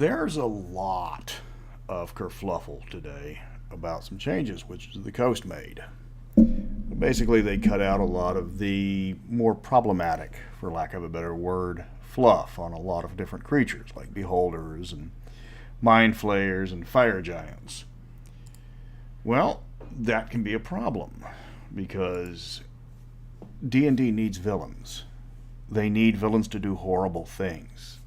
There's a lot of kerfluffle today about some changes which the Coast made. Basically, they cut out a lot of the more problematic, for lack of a better word, fluff on a lot of different creatures like beholders and mind flayers and fire giants. Well, that can be a problem because D&D needs villains. They need villains to do horrible things.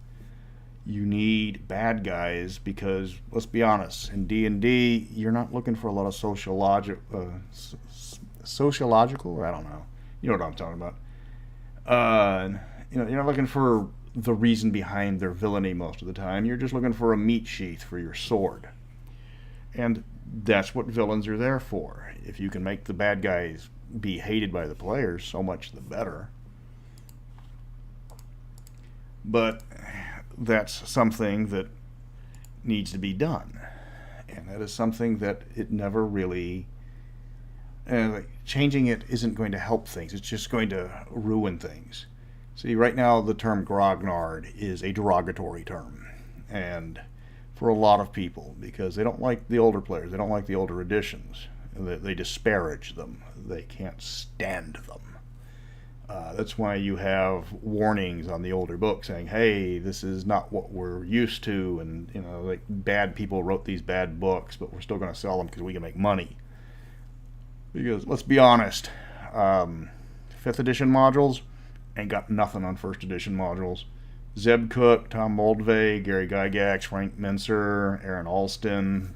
You need bad guys because, let's be honest, in D&D, you're not looking for a lot of sociological, I don't know. You know what I'm talking about. You're not looking for the reason behind their villainy most of the time. You're just looking for a meat sheath for your sword. And that's what villains are there for. If you can make the bad guys be hated by the players, so much the better. But that's something that needs to be done. And that is something that it never really... changing it isn't going to help things. It's just going to ruin things. See, right now the term grognard is a derogatory term. And for a lot of people, because they don't like the older players. They don't like the older editions. They disparage them. They can't stand them. That's why you have warnings on the older book saying, hey, this is not what we're used to, and like bad people wrote these bad books, but we're still going to sell them because we can make money. Because let's be honest, 5th edition modules ain't got nothing on 1st edition modules. Zeb Cook, Tom Moldvay, Gary Gygax, Frank Mincer, Aaron Alston,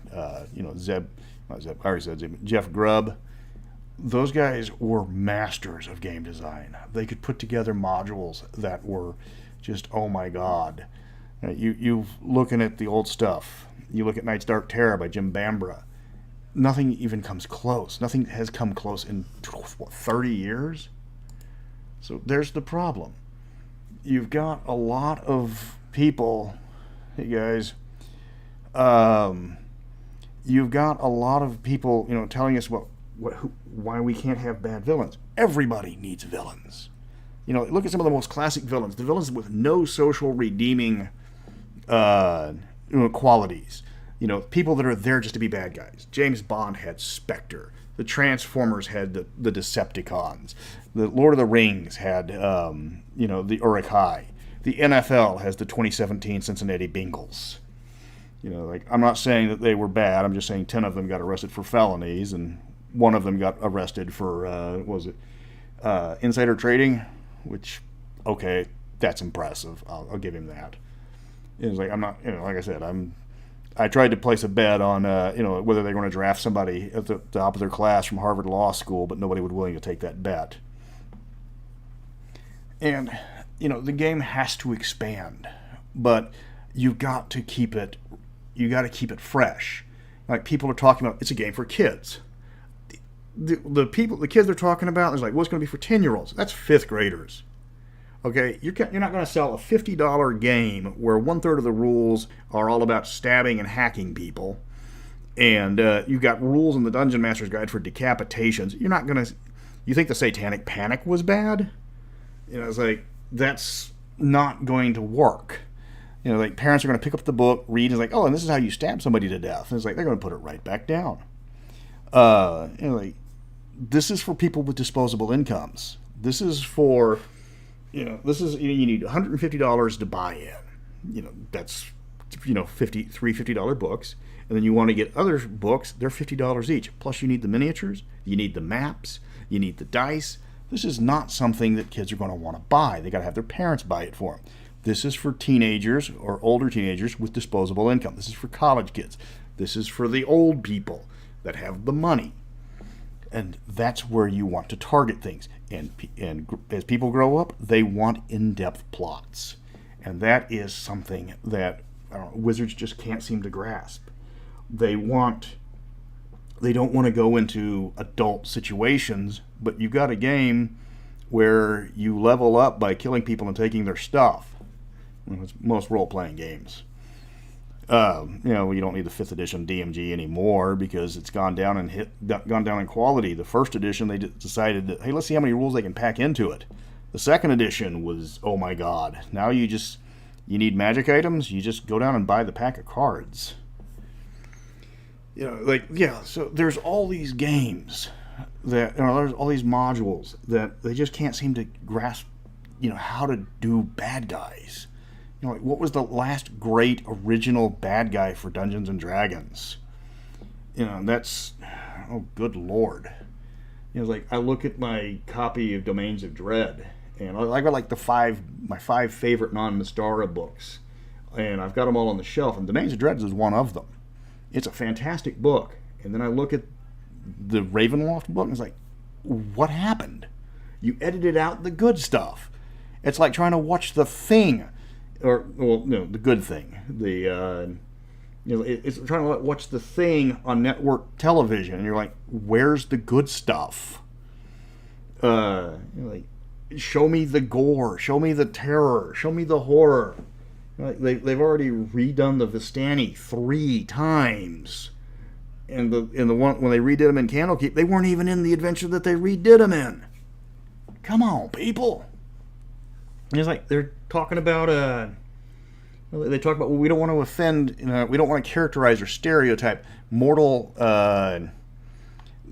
Jeff Grubb. Those guys were masters of game design. They could put together modules that were just, oh my god. You looking at the old stuff. You look at Night's Dark Terror by Jim Bambra. Nothing even comes close. Nothing has come close in, 30 years? So there's the problem. You've got a lot of people, hey guys, you've got a lot of people, telling us why we can't have bad villains. Everybody needs villains. Look at some of the most classic villains. The villains with no social redeeming qualities. People that are there just to be bad guys. James Bond had Spectre. The Transformers had the Decepticons. The Lord of the Rings had, the Uruk-hai. The NFL has the 2017 Cincinnati Bengals. I'm not saying that they were bad. I'm just saying 10 of them got arrested for felonies, and one of them got arrested for, insider trading, which, okay, that's impressive. I'll give him that. It's like, I'm not, like I said, I tried to place a bet on, whether they're going to draft somebody at the top of their class from Harvard Law School, but nobody was willing to take that bet. And, the game has to expand, but you've got to keep it fresh. Like, people are talking about, it's a game for kids. The kids they're talking about, there's like, what's going to be for 10-year-olds? That's 5th graders. Okay, you're not going to sell a $50 game where 1/3 of the rules are all about stabbing and hacking people, and you've got rules in the Dungeon Master's Guide for decapitations. You're not going to... You think the Satanic Panic was bad? It's like, that's not going to work. Like, parents are going to pick up the book, read, and it's like, oh, and this is how you stab somebody to death. And it's like, they're going to put it right back down. This is for people with disposable incomes. This is for... you need $150 to buy in. That's, three $50 books. And then you want to get other books, they're $50 each. Plus you need the miniatures, you need the maps, you need the dice. This is not something that kids are going to want to buy. They got to have their parents buy it for them. This is for teenagers or older teenagers with disposable income. This is for college kids. This is for the old people that have the money. And that's where you want to target things. And as people grow up, they want in-depth plots. And that is something that wizards just can't seem to grasp. They don't want to go into adult situations, but you've got a game where you level up by killing people and taking their stuff. It's most role-playing games. You don't need the 5th edition DMG anymore because it's gone down in quality. The 1st edition, they decided that, hey, let's see how many rules they can pack into it. The 2nd edition was, oh my god. Now you You need magic items, you just go down and buy the pack of cards. So there's all these games that, there's all these modules that they just can't seem to grasp, how to do bad guys. What was the last great original bad guy for Dungeons and Dragons? That's, oh, good Lord. I look at my copy of Domains of Dread, and I got my 5 favorite non-Mystara books, and I've got them all on the shelf, and Domains of Dread is one of them. It's a fantastic book. And then I look at the Ravenloft book, and it's like, what happened? You edited out the good stuff. It's like trying to watch The Thing, The Good Thing. It's trying to watch The Thing on network television, and you're like, where's the good stuff? Show me the gore, show me the terror, show me the horror. They've already redone the Vistani 3 times, and the one when they redid them in Candlekeep, they weren't even in the adventure that they redid them in. Come on, people! And it's like they're talking about they talk about, well, we don't want to offend, we don't want to characterize or stereotype mortal,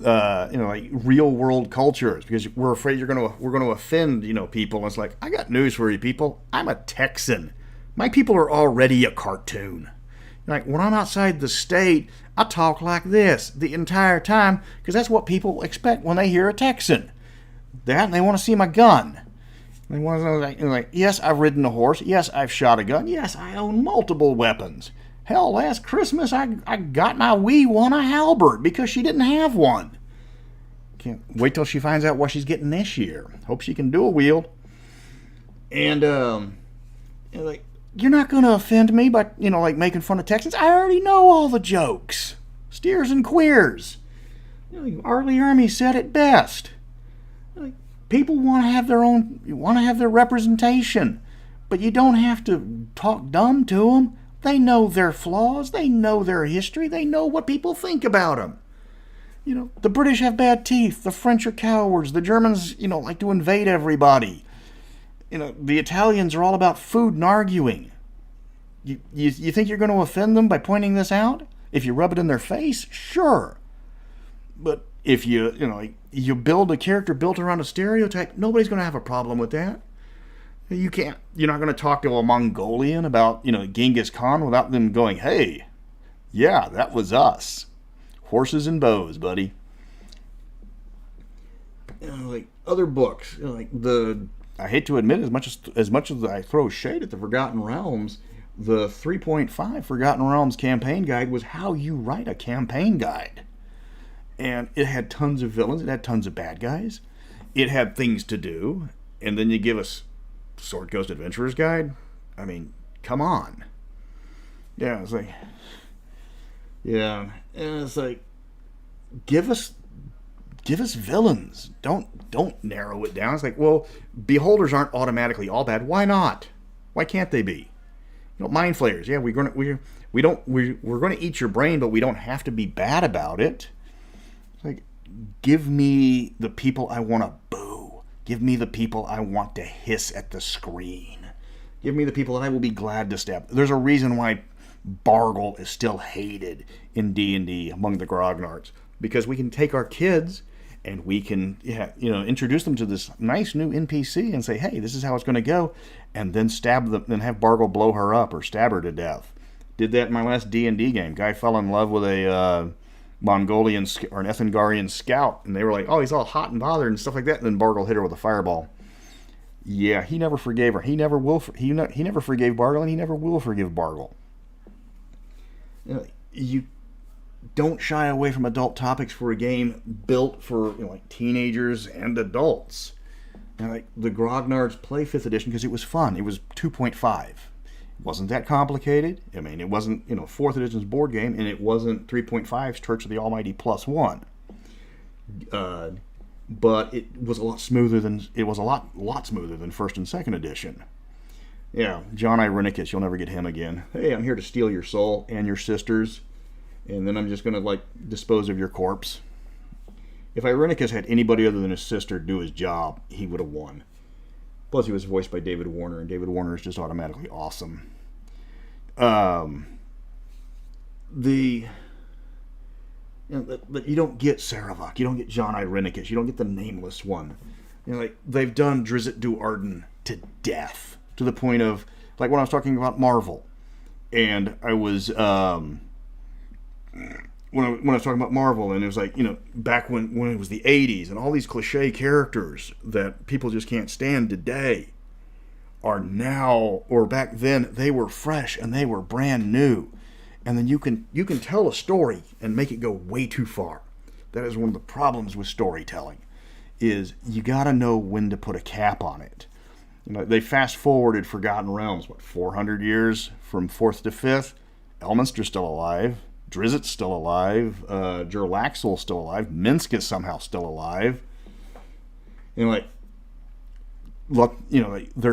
real world cultures because we're afraid we're going to offend, people. And it's like, I got news for you, people. I'm a Texan. My people are already a cartoon. When I'm outside the state, I talk like this the entire time because that's what people expect when they hear a Texan. That, and they want to see my gun. They want to know, yes, I've ridden a horse. Yes, I've shot a gun. Yes, I own multiple weapons. Hell, last Christmas I got my wee one a halberd because she didn't have one. Can't wait till she finds out what she's getting this year. Hope she can dual wield. And you're not going to offend me by, making fun of Texans. I already know all the jokes. Steers and queers. Arlie Ermy said it best. People want to have their representation, but you don't have to talk dumb to them. They know their flaws. They know their history. They know what people think about them. The British have bad teeth. The French are cowards. The Germans, like to invade everybody. The Italians are all about food and arguing. You think you're going to offend them by pointing this out? If you rub it in their face, sure. But if you build a character built around a stereotype, nobody's going to have a problem with that. You're not going to talk to a Mongolian about, Genghis Khan without them going, hey, yeah, that was us. Horses and bows, buddy. Other books, I hate to admit, as much as I throw shade at the Forgotten Realms, the 3.5 Forgotten Realms campaign guide was how you write a campaign guide. And it had tons of villains, it had tons of bad guys, it had things to do, and then you give us Sword Coast Adventurer's Guide? I mean, come on. Yeah, it's like... Yeah, and it's like, give us villains. Don't narrow it down. It's like, well, beholders aren't automatically all bad. Why not? Why can't they be? Mind flayers. Yeah, we're going to eat your brain, but we don't have to be bad about it. It's like, give me the people I want to boo. Give me the people I want to hiss at the screen. Give me the people that I will be glad to stab. There's a reason why Bargle is still hated in D&D among the grognards, because we can take our kids and we can introduce them to this nice new NPC and say, hey, this is how it's going to go, and then stab them and have Bargle blow her up or stab her to death. Did that in my last D&D game. Guy fell in love with a Mongolian or an Ethengarian scout, and they were like, oh, he's all hot and bothered and stuff like that, and then Bargle hit her with a fireball. Yeah, he never forgave her. He never will. He never forgave Bargle, and he never will forgive Bargle. You don't shy away from adult topics for a game built for teenagers and adults. The Grognards play 5th edition because it was fun. It was 2.5. It wasn't that complicated. I mean, it wasn't 4th edition's board game, and it wasn't 3.5's Church of the Almighty +1. But it was a lot smoother than 1st and 2nd edition. Yeah, John Irenicus, you'll never get him again. Hey, I'm here to steal your soul and your sister's, and then I'm just going to dispose of your corpse. If Irenicus had anybody other than his sister do his job, he would have won. Plus, he was voiced by David Warner, and David Warner is just automatically awesome. The but you don't get Saravok, you don't get John Irenicus, you don't get the nameless one. Like they've done Drizzt Do'Urden to death, to the point of like when I was talking about Marvel, and I was when I was talking about Marvel, and it was like, back when it was the 80s, and all these cliche characters that people just can't stand today are now, or back then, they were fresh and they were brand new. And then you can tell a story and make it go way too far. That is one of the problems with storytelling, is you got to know when to put a cap on it. They fast forwarded Forgotten Realms, 400 years from 4th to 5th. Elminster's still alive. Drizzt's still alive. Jarlaxle's still alive. Minsk is somehow still alive. Their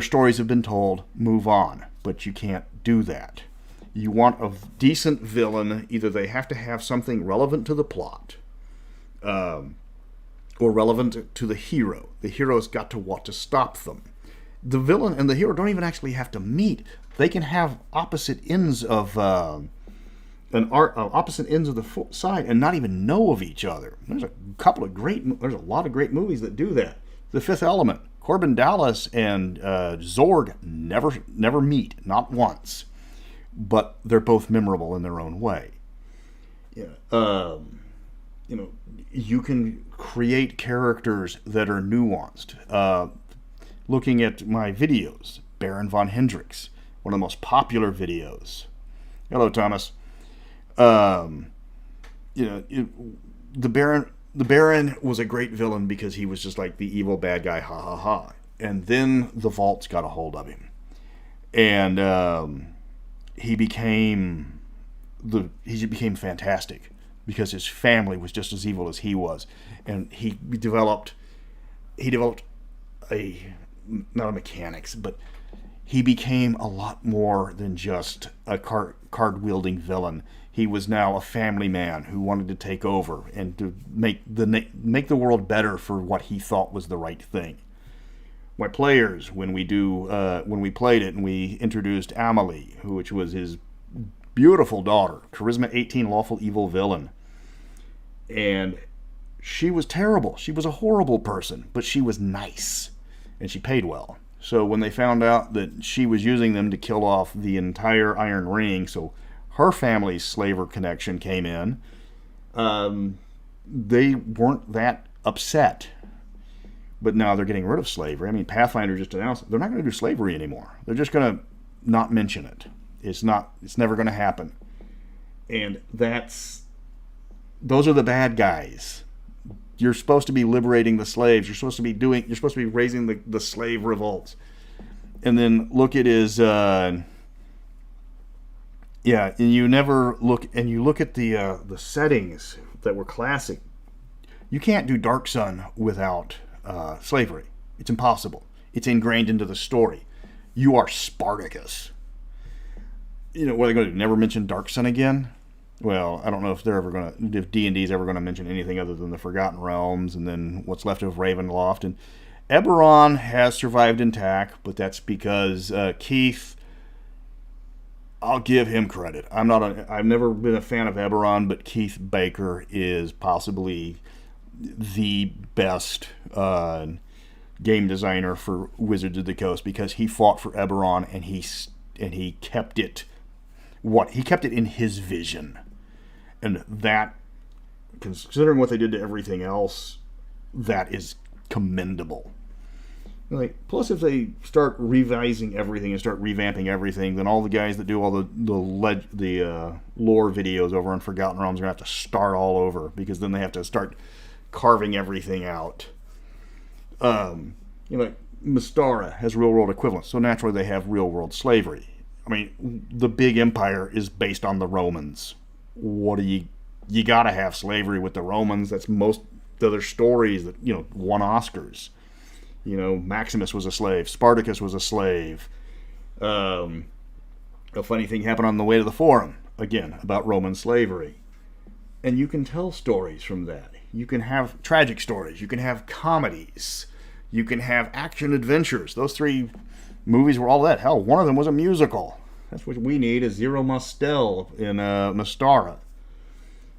stories have been told. Move on. But you can't do that. You want a decent villain. Either they have to have something relevant to the plot, or relevant to the hero. The hero's got to want to stop them. The villain and the hero don't even actually have to meet. They can have opposite ends of opposite ends of the side and not even know of each other. There's a lot of great movies that do that. The Fifth Element, Corbin Dallas and Zorg never meet, not once, but they're both memorable in their own way. Yeah. You can create characters that are nuanced. Looking at my videos, Baron von Hendricks, one of the most popular videos. Hello, Thomas. The Baron was a great villain because he was just like the evil bad guy, ha ha ha. And then the Vaults got a hold of him, and he became fantastic because his family was just as evil as he was, and he developed not a mechanics, but he became a lot more than just a card-wielding villain. He was now a family man who wanted to take over and to make the world better for what he thought was the right thing. My players, when we played it and we introduced Amelie, which was his beautiful daughter, charisma 18, lawful evil villain, and she was terrible. She was a horrible person, but she was nice. And she paid well. So when they found out that she was using them to kill off the entire Iron Ring, so her family's slaver connection came in, they weren't that upset. But now they're getting rid of slavery. I mean, Pathfinder just announced they're not going to do slavery anymore. They're just going to not mention it. It's never going to happen. And those are the bad guys. You're supposed to be liberating the slaves. You're supposed to be raising the slave revolts. And then look at his, and you look at the settings that were classic. You can't do Dark Sun without slavery. It's impossible. It's ingrained into the story. You are Spartacus. What are they going to do? Never mention Dark Sun again? Well, I don't know if D&D's ever going to mention anything other than the Forgotten Realms and then what's left of Ravenloft. And Eberron has survived intact, but that's because Keith, I'll give him credit. I've never been a fan of Eberron, but Keith Baker is possibly the best game designer for Wizards of the Coast, because he fought for Eberron and he kept it. He kept it in his vision. And that, considering what they did to everything else, that is commendable. Plus, if they start revising everything and start revamping everything, then all the guys that do all the lore videos over on Forgotten Realms are going to have to start all over, because then they have to start carving everything out. Mystara has real-world equivalents, so naturally they have real-world slavery. I mean, the big empire is based on the Romans. You gotta have slavery with the Romans. That's most of their stories that, won Oscars. Maximus was a slave. Spartacus was a slave. A funny thing happened on the way to the Forum, again, about Roman slavery. And you can tell stories from that. You can have tragic stories. You can have comedies. You can have action adventures. Those 3 movies were all that. Hell, one of them was a musical. That's what we need, is Zero Mostel in Mystara.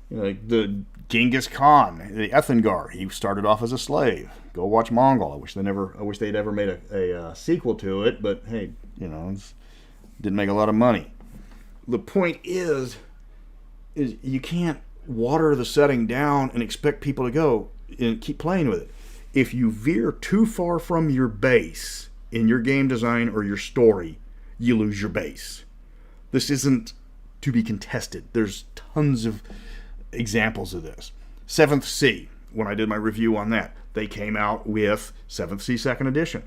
Like the Genghis Khan, the Ethengar, he started off as a slave. Go watch Mongol. I wish they'd ever made a sequel to it, but hey, it didn't make a lot of money. The point is you can't water the setting down and expect people to go and keep playing with it. If you veer too far from your base in your game design or your story, you lose your base. This isn't to be contested. There's tons of examples of this. 7th Sea, when I did my review on that, they came out with 7th Sea 2nd Edition.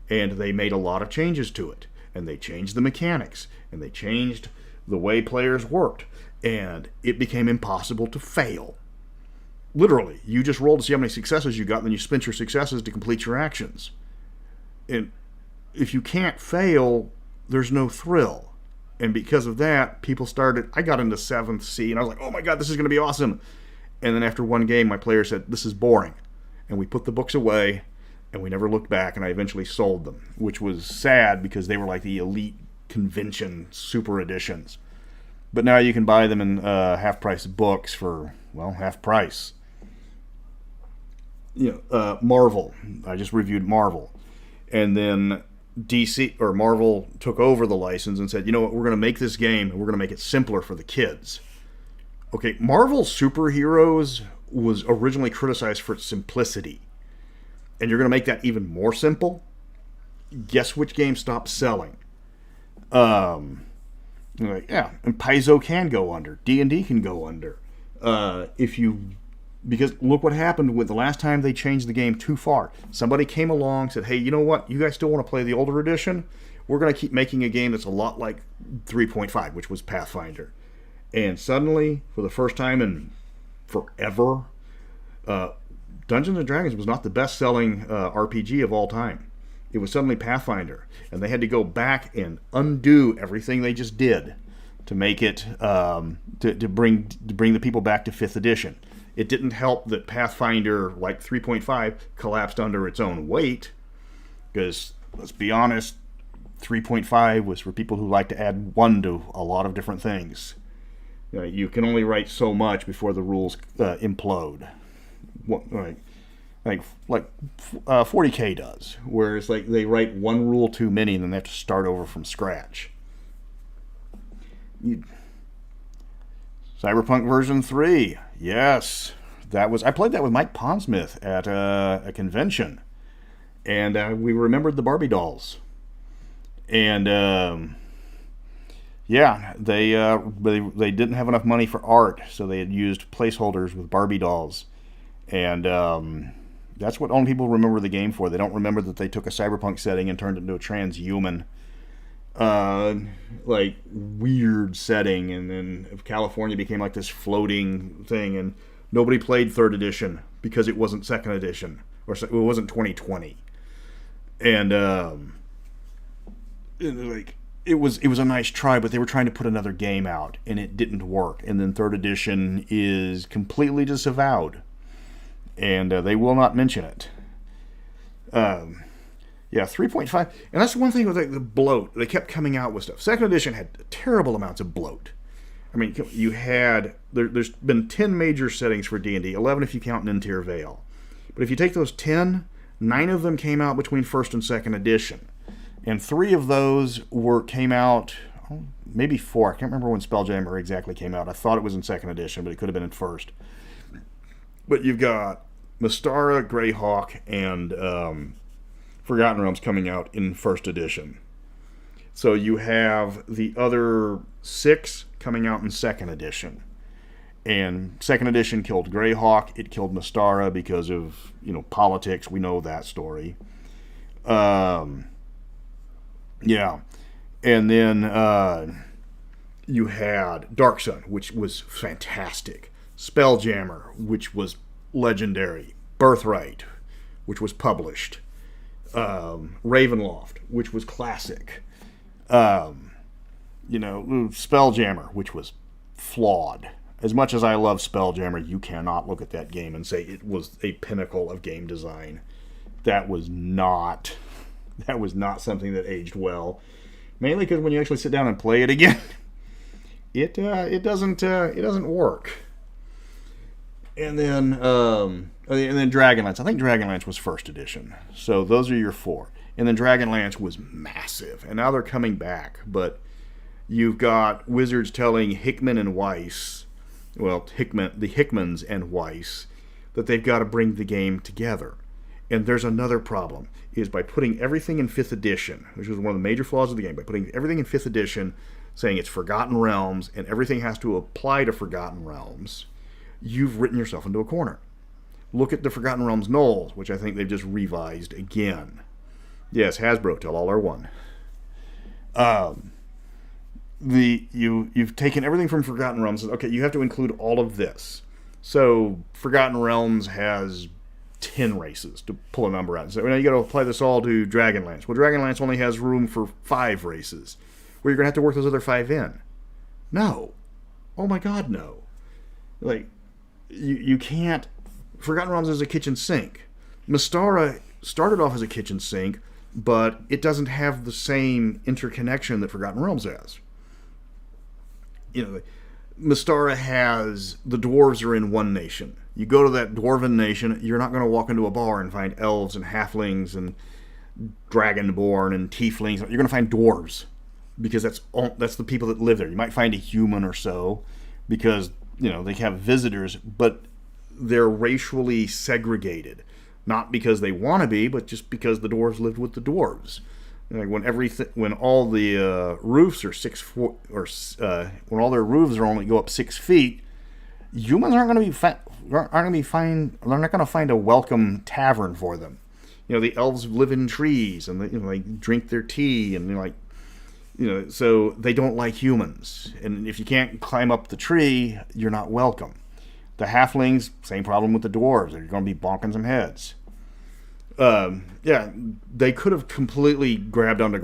And they made a lot of changes to it. And they changed the mechanics. And they changed the way players worked. And it became impossible to fail. Literally, you just rolled to see how many successes you got, and then you spent your successes to complete your actions. And if you can't fail, there's no thrill. And because of that, I got into 7th Sea, and I was like, oh my god, this is going to be awesome. And then after one game, my player said, this is boring. And we put the books away, and we never looked back, and I eventually sold them, which was sad because they were like the elite convention super editions. But now you can buy them in half-price books for, half price. Marvel. I just reviewed Marvel. And then DC or Marvel took over the license and said, you know what, we're going to make this game and we're going to make it simpler for the kids. Okay, Marvel Superheroes was originally criticized for its simplicity. And you're going to make that even more simple? Guess which game stopped selling? And Paizo can go under. D&D can go under. Because look what happened with the last time they changed the game too far. Somebody came along, said, hey, you know what? You guys still want to play the older edition? We're going to keep making a game that's a lot like 3.5, which was Pathfinder. And suddenly, for the first time in forever, Dungeons & Dragons was not the best-selling RPG of all time. It was suddenly Pathfinder. And they had to go back and undo everything they just did to make it, to bring the people back to 5th edition. It didn't help that Pathfinder, like 3.5, collapsed under its own weight, because, let's be honest, 3.5 was for people who like to add 1 to a lot of different things. You can only write so much before the rules implode. Like 40K does, where it's like they write 1 rule too many and then they have to start over from scratch. Cyberpunk version 3, yes, I played that with Mike Pondsmith at a convention, and we remembered the Barbie dolls, and they didn't have enough money for art, so they had used placeholders with Barbie dolls, and that's what only people remember the game for. They don't remember that they took a cyberpunk setting and turned it into a transhuman weird setting, and then California became like this floating thing, and nobody played 3rd edition because it wasn't 2nd edition, or it wasn't 2020, and it was a nice try, but they were trying to put another game out and it didn't work, and then 3rd edition is completely disavowed, and they will not mention it. 3.5, and that's one thing with the bloat. They kept coming out with stuff. 2nd edition had terrible amounts of bloat. I mean, you had there's been 10 major settings for D&D, 11 if you count Nintir Vale. But if you take those 10, 9 of them came out between 1st and 2nd edition, and 3 of those came out, maybe 4. I can't remember when Spelljammer exactly came out. I thought it was in 2nd edition, but it could have been in 1st. But you've got Mystara, Greyhawk, and Forgotten Realms coming out in 1st edition. So you have the other 6 coming out in 2nd edition. And 2nd edition killed Greyhawk. It killed Mystara because of, politics. We know that story. And then you had Dark Sun, which was fantastic. Spelljammer, which was legendary. Birthright, which was published. Ravenloft, which was classic. Spelljammer, which was flawed. As much as I love Spelljammer, you cannot look at that game and say it was a pinnacle of game design. That was not something that aged well. Mainly because when you actually sit down and play it again, it doesn't work. And then Dragonlance. I think Dragonlance was first edition. So those are your 4. And then Dragonlance was massive, and now they're coming back. But you've got Wizards telling Hickman and Weiss, the Hickmans and Weiss, that they've got to bring the game together. And there's another problem, is by putting everything in 5th edition, which is one of the major flaws of the game, by putting everything in 5th edition, saying it's Forgotten Realms, and everything has to apply to Forgotten Realms, you've written yourself into a corner. Look at the Forgotten Realms Knolls, which I think they've just revised again. Yes, Hasbro, tell all our one. You've taken everything from Forgotten Realms. Okay, you have to include all of this. So Forgotten Realms has 10 races, to pull a number out. So now you got to apply this all to Dragonlance. Well, Dragonlance only has room for 5 races. Well, you're going to have to work those other 5 in. No. Oh my God, no. Like, you can't. Forgotten Realms is a kitchen sink. Mystara started off as a kitchen sink, but it doesn't have the same interconnection that Forgotten Realms has. Mystara has, the dwarves are in one nation. You go to that dwarven nation, you're not going to walk into a bar and find elves and halflings and dragonborn and tieflings. You're going to find dwarves, because that's the people that live there. You might find a human or so, because they have visitors, but they're racially segregated, not because they want to be, but just because the dwarves lived with the dwarves. Like when all the roofs are 6 foot, or when all their roofs are only go up 6 feet, humans aren't going to find a welcome tavern for them. The elves live in trees, and they drink their tea, and so they don't like humans. And if you can't climb up the tree, you're not welcome. The halflings, same problem with the dwarves. They're going to be bonking some heads. They could have completely grabbed onto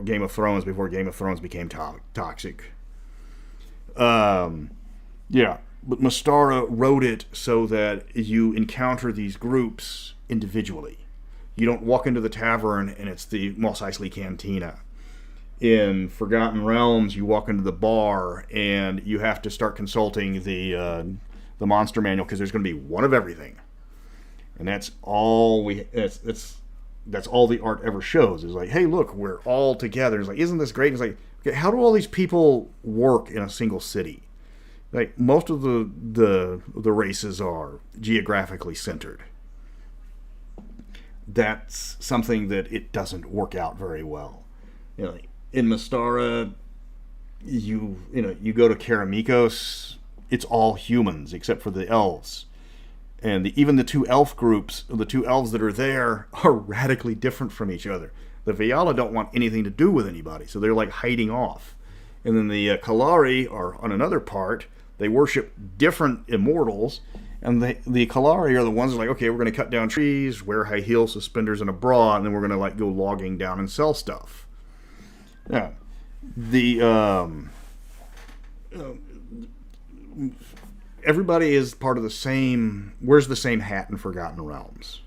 Game of Thrones before Game of Thrones became toxic. But Mystara wrote it so that you encounter these groups individually. You don't walk into the tavern and it's the Mos Eisley Cantina. In Forgotten Realms, you walk into the bar and you have to start consulting the monster manual, because there's going to be one of everything. And that's all that's all the art ever shows, is like, hey, look, we're all together. It's like, isn't this great? It's like, okay, how do all these people work in a single city? Like, most of the races are geographically centered. That's something that it doesn't work out very well. In Mystara, you go to Karamikos, it's all humans except for the elves. And even the 2 elf groups, the 2 elves that are there, are radically different from each other. The Vyala don't want anything to do with anybody, so they're like hiding off. And then the Kalari are on another part. They worship different immortals, and the Kalari are the ones that are like, okay, we're going to cut down trees, wear high heel suspenders and a bra, and then we're going to go logging down and sell stuff. Yeah, everybody is part of the same. Wears the same hat in Forgotten Realms.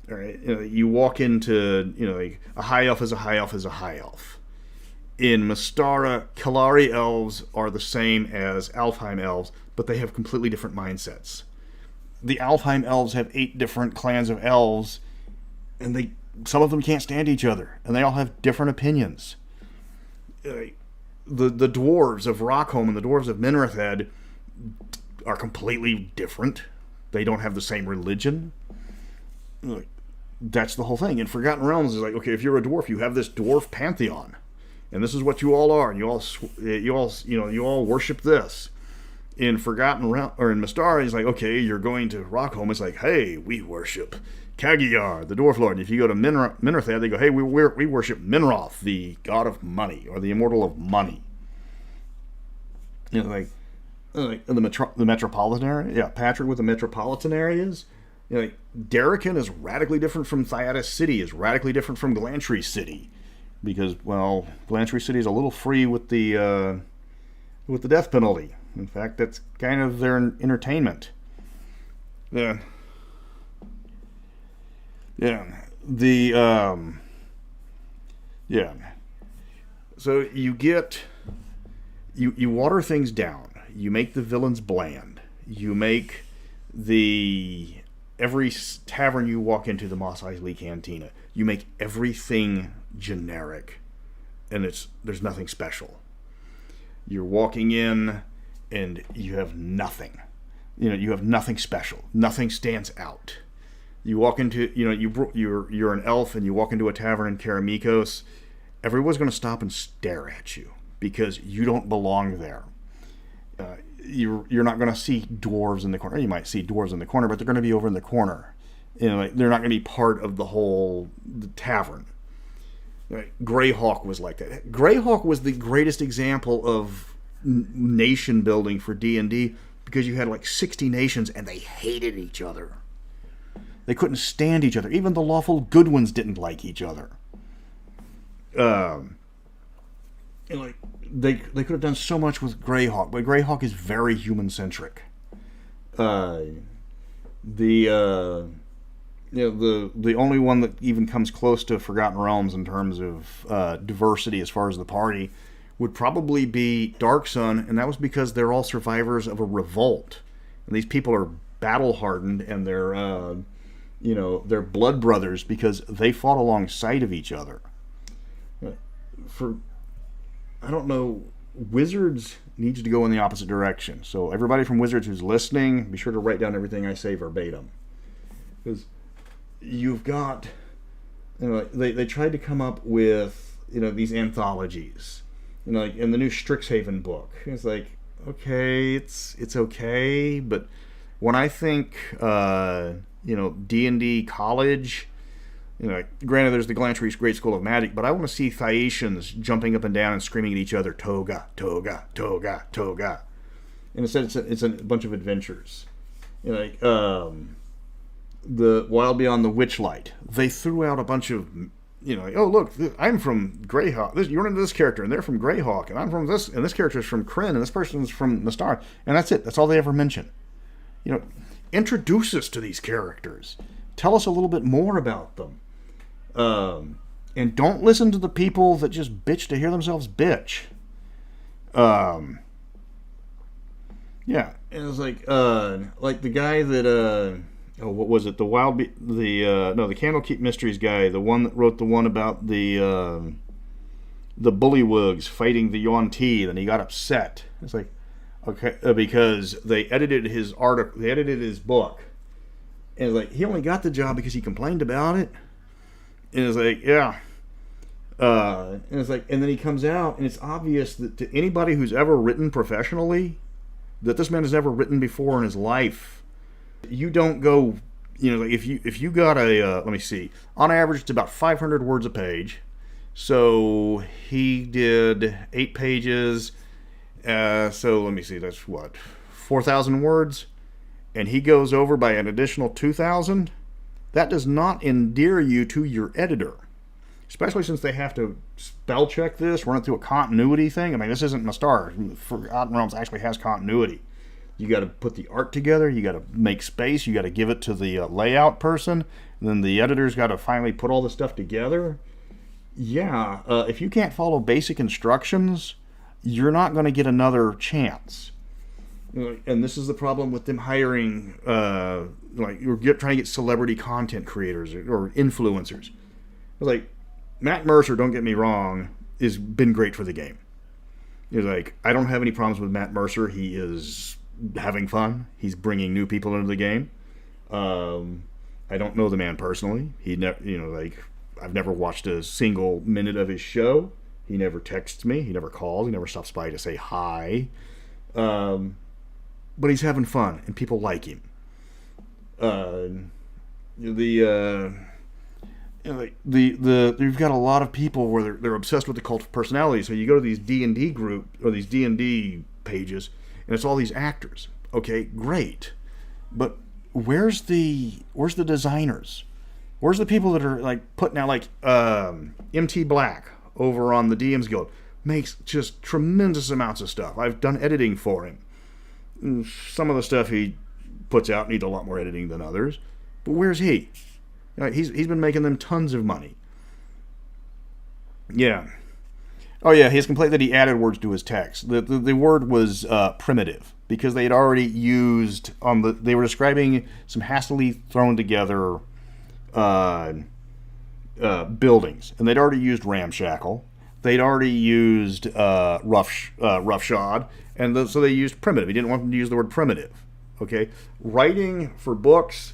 All right, you walk into a high elf is a high elf is a high elf. In Mystara, Kalari elves are the same as Alfheim elves, but they have completely different mindsets. The Alfheim elves have 8 different clans of elves, and some of them can't stand each other, and they all have different opinions. The dwarves of Rockholm and the dwarves of Minrathad are completely different. They don't have the same religion. That's the whole thing. In Forgotten Realms, is like, okay, if you're a dwarf, you have this dwarf pantheon, and this is what you all are, and you all worship this. In Forgotten Realms, or in Mystara, he's like, okay, you're going to Rockholm. It's like, hey, we worship Kagiar, the dwarf lord. And if you go to Minrathad, they go, hey, we worship Minroth, the god of money, or the immortal of money. Like the metropolitan area. Yeah, Patrick with the metropolitan areas. Darrican is radically different from Thyatis City, is radically different from Glantry City, because, well, Glantry City is a little free with the death penalty. In fact, that's kind of their entertainment. Yeah. So you water things down. You make the villains bland. You make every tavern you walk into, the Mos Eisley Cantina, you make everything generic, and there's nothing special. You're walking in, and you have nothing. You have nothing special. Nothing stands out. You walk into, you're an elf, and you walk into a tavern in Karamikos. Everyone's going to stop and stare at you because you don't belong there. You're not going to see dwarves in the corner. You might see dwarves in the corner, but they're going to be over in the corner. They're not going to be part of the tavern. Greyhawk was like that. Greyhawk was the greatest example of nation building for D&D because you had like 60 nations and they hated each other. They couldn't stand each other. Even the lawful good ones didn't like each other. They could have done so much with Greyhawk, but Greyhawk is very human centric. The only one that even comes close to Forgotten Realms in terms of diversity as far as the party would probably be Dark Sun, and that was because they're all survivors of a revolt, and these people are battle hardened, and they're blood brothers because they fought alongside of each other. I don't know, Wizards needs to go in the opposite direction. So everybody from Wizards who's listening, be sure to write down everything I say verbatim. Because you've got, they tried to come up with, these anthologies. Like in the new Strixhaven book. It's like, okay, it's okay, but when I think, D&D college, granted, there's the Glantry Great School of Magic, but I want to see Thaetians jumping up and down and screaming at each other, "Toga, toga, toga, toga." And instead, it's a bunch of adventures. The Wild Beyond the Witchlight. They threw out a bunch of, oh look, I'm from Greyhawk. You're into this character, and they're from Greyhawk, and I'm from this, and this character's from Kryn, and this person's from Nastar, and that's it. That's all they ever mention. Introduce us to these characters. Tell us a little bit more about them. And don't listen to the people that just bitch to hear themselves bitch. Yeah, it was like the guy that what was it? The Candlekeep Mysteries guy, the one that wrote the one about the bullywugs fighting the Yuan-Ti, and he got upset. It's like, okay, because they edited his article, they edited his book. And it's like, he only got the job because he complained about it. And it's like, yeah. And it's like, and then he comes out, and it's obvious that to anybody who's ever written professionally, that this man has never written before in his life. You don't go, like if you got let me see, on average it's about 500 words a page. So he did 8 pages. So let me see, that's what, 4,000 words. And he goes over by an additional 2,000, that does not endear you to your editor. Especially since they have to spell check this, run it through a continuity thing. I mean, this isn't Nastar. Forgotten Realms actually has continuity. You got to put the art together, you got to make space, you got to give it to the layout person, and then the editor's got to finally put all this stuff together. Yeah, if you can't follow basic instructions, you're not going to get another chance. And this is the problem with them hiring, you're trying to get celebrity content creators or influencers. Like, Matt Mercer, don't get me wrong, has been great for the game. It's like, I don't have any problems with Matt Mercer. He is having fun. He's bringing new people into the game. I don't know the man personally. I've never watched a single minute of his show. He never texts me. He never calls. He never stops by to say hi. But he's having fun, and people like him. You've got a lot of people where they're obsessed with the cult of personality. So you go to these D&D group or these D&D pages, and it's all these actors. Okay, great, but where's the designers? Where's the people that are like putting out, like MT Black over on the DM's Guild makes just tremendous amounts of stuff. I've done editing for him. Some of the stuff he puts out needs a lot more editing than others, but where's he? He's been making them tons of money. Yeah, Oh yeah, his complaint that he added words to his text. The word was primitive because they had already used on the. They were describing some hastily thrown together uh, buildings, and they'd already used ramshackle. They'd already used roughshod, and so they used primitive. He didn't want them to use the word primitive. Okay, writing for books,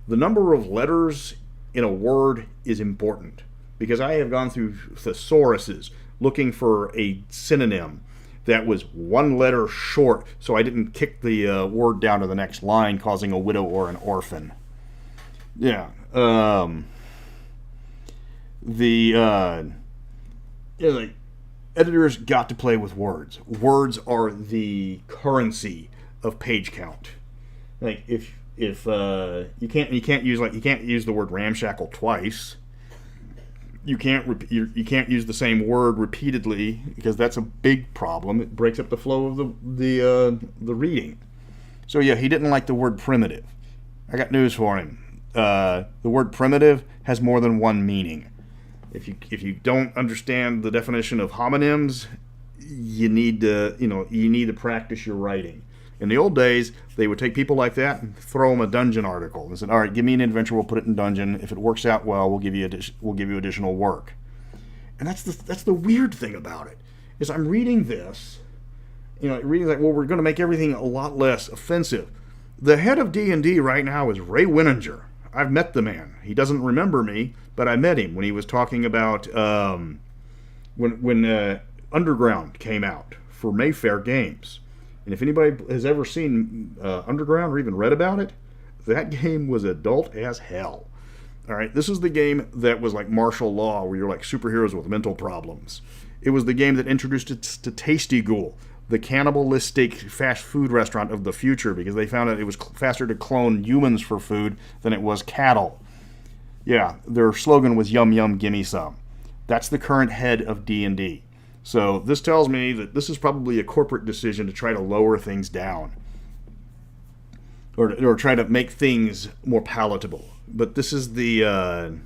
the number of letters in a word is important because I have gone through thesauruses looking for a synonym that was one letter short, so I didn't kick the word down to the next line, causing a widow or an orphan. Yeah. The like editors got to play with words. Words are the currency of page count. Like if you can't use the word ramshackle twice. You can't use the same word repeatedly because that's a big problem. It breaks up the flow of the reading. So yeah, he didn't like the word primitive. I got news for him. The word primitive has more than one meaning. If you don't understand the definition of homonyms, you need to practice your writing. In the old days, they would take people like that and throw them a dungeon article. They said, "All right, give me an adventure. We'll put it in dungeon. If it works out well, we'll give you additional work." And that's the weird thing about it is I'm reading this, reading like, well, we're going to make everything a lot less offensive. The head of D&D right now is Ray Winninger. I've met the man. He doesn't remember me, but I met him when he was talking about when Underground came out for Mayfair Games. And if anybody has ever seen Underground or even read about it, that game was adult as hell. All right, this is the game that was like martial law, where you're like superheroes with mental problems. It was the game that introduced it to Tasty Ghoul, the cannibalistic fast food restaurant of the future, because they found out it was faster to clone humans for food than it was cattle. Yeah, their slogan was "Yum Yum, Gimme Some." That's the current head of D&D. So this tells me that this is probably a corporate decision to try to lower things down, or try to make things more palatable. But this is this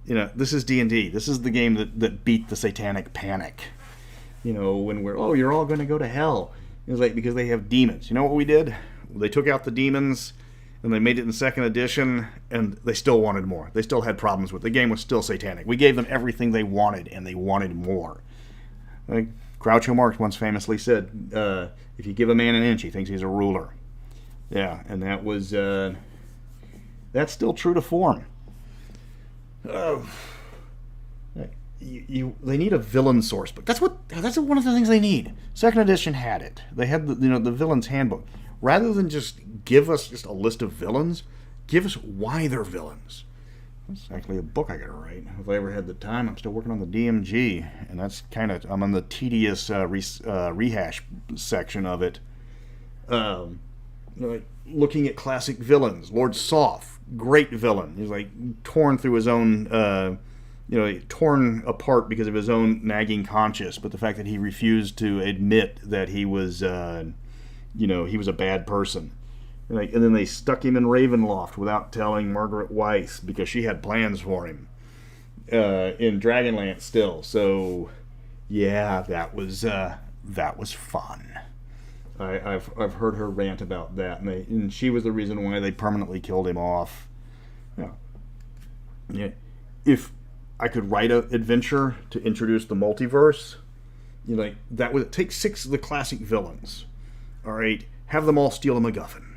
is D&D. This is the game that beat the satanic panic. When you're all going to go to hell. It was like, because they have demons. You know what we did? They took out the demons, and they made it in second edition, and they still wanted more. They still had problems with it. The game was still satanic. We gave them everything they wanted, and they wanted more. Like Groucho Marx once famously said, if you give a man an inch, he thinks he's a ruler. Yeah, and that was that's still true to form. They need a villain source book. That's one of the things they need. Second edition had it. They had the villain's handbook. Rather than just give us just a list of villains, give us why they're villains. That's actually a book I gotta write. If I ever had the time, I'm still working on the DMG, and that's I'm on the tedious rehash section of it. Like looking at classic villains. Lord Soth, great villain. He's like torn through his own, torn apart because of his own nagging conscience. But the fact that he refused to admit that he was, he was a bad person. And then they stuck him in Ravenloft without telling Margaret Weiss because she had plans for him in Dragonlance still. So, yeah, that was fun. I've heard her rant about that, and she was the reason why they permanently killed him off. Yeah. If I could write an adventure to introduce the multiverse, that would take 6 of the classic villains. All right, have them all steal a MacGuffin.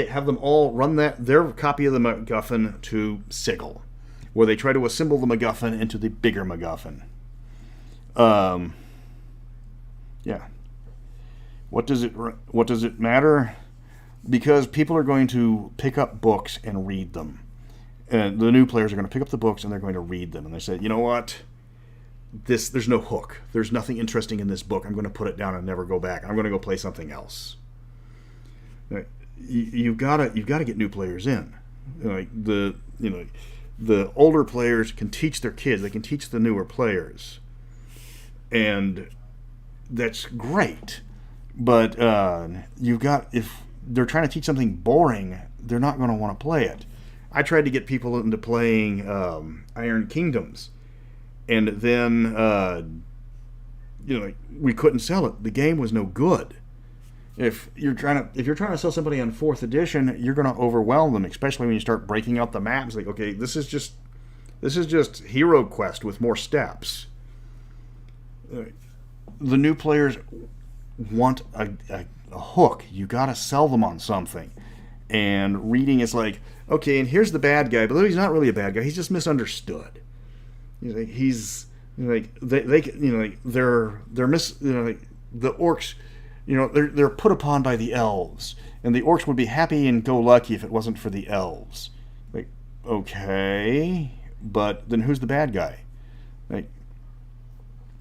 Have them all run their copy of the MacGuffin to Sigil, where they try to assemble the MacGuffin into the bigger MacGuffin. Yeah. What does it matter? Because people are going to pick up books and read them. And the new players are going to pick up the books and they're going to read them. And they say, you know what? There's no hook. There's nothing interesting in this book. I'm going to put it down and never go back. I'm going to go play something else. You've got to get new players in. Like the older players can teach their kids. They can teach the newer players, and that's great. But if they're trying to teach something boring, they're not going to want to play it. I tried to get people into playing Iron Kingdoms, and then like, we couldn't sell it. The game was no good. If you're trying to sell somebody on 4th edition, you're going to overwhelm them, especially when you start breaking out the maps. Like, okay, this is just Hero Quest with more steps. The new players want a hook. You got to sell them on something. And reading is like, okay, and here's the bad guy, but he's not really a bad guy. He's just misunderstood. He's like they're like the orcs. They're put upon by the elves, and the orcs would be happy and go lucky if it wasn't for the elves. Like, okay, but then who's the bad guy? Like,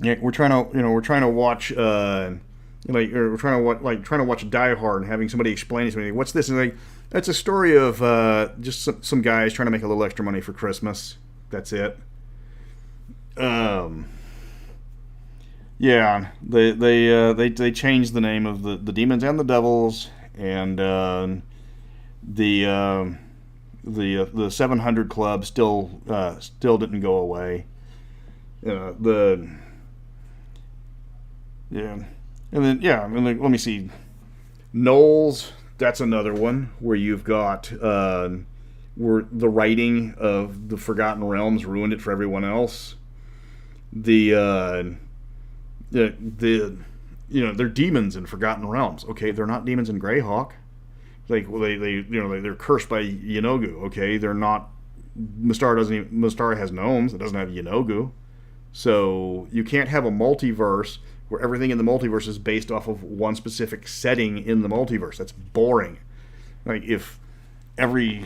yeah, we're trying to watch. We're trying to watch Die Hard and having somebody explain to me, what's this? And like, that's a story of just some guys trying to make a little extra money for Christmas. That's it. Yeah, they changed the name of the demons and the devils, and the 700 Club still didn't go away. And then, let me see. Knowles, that's another one where you've got where the writing of the Forgotten Realms ruined it for everyone else. They're demons in Forgotten Realms. Okay, they're not demons in Greyhawk. Like, they're cursed by Yenogu. Okay, they're not. Mystara has gnomes. It doesn't have Yenogu. So you can't have a multiverse where everything in the multiverse is based off of one specific setting in the multiverse. That's boring. Like, if every,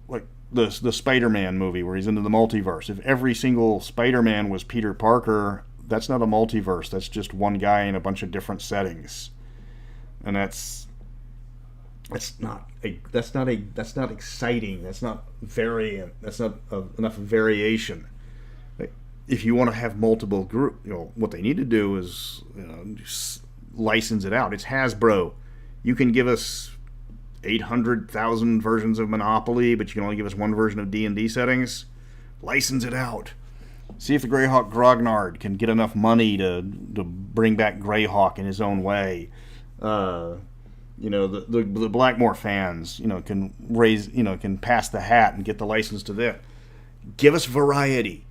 like, the Spider-Man movie where he's into the multiverse, if every single Spider-Man was Peter Parker, that's not a multiverse. That's just one guy in a bunch of different settings, and that's not exciting. That's not variant. That's not enough variation. If you want to have multiple group, what they need to do is just license it out. It's Hasbro. You can give us 800,000 versions of Monopoly, but you can only give us one version of D&D settings. License it out. See if the Greyhawk Grognard can get enough money to bring back Greyhawk in his own way. The Blackmore fans, can raise, can pass the hat and get the license to that. Give us variety.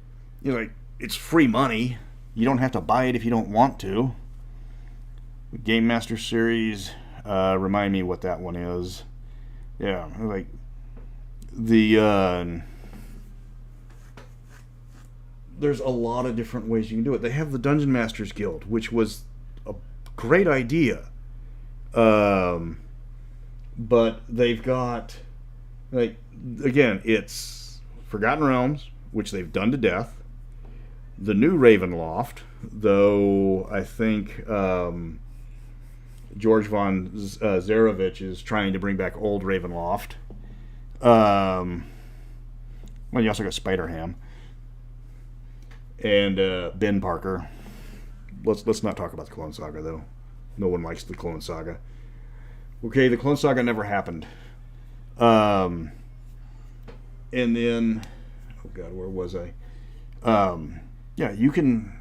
It's free money. You don't have to buy it if you don't want to. The Game Master series, remind me what that one is. Yeah, like the there's a lot of different ways you can do it. They have the Dungeon Masters Guild, which was a great idea. But they've got, like, again, it's Forgotten Realms, which they've done to death. The new Ravenloft, though I think George von Zarovich is trying to bring back old Ravenloft. Well, you also got Spider-Ham and Ben Parker. Let's not talk about the Clone Saga, though. No one likes the Clone Saga. Okay, the Clone Saga never happened. And then, oh God, where was I? Yeah, you can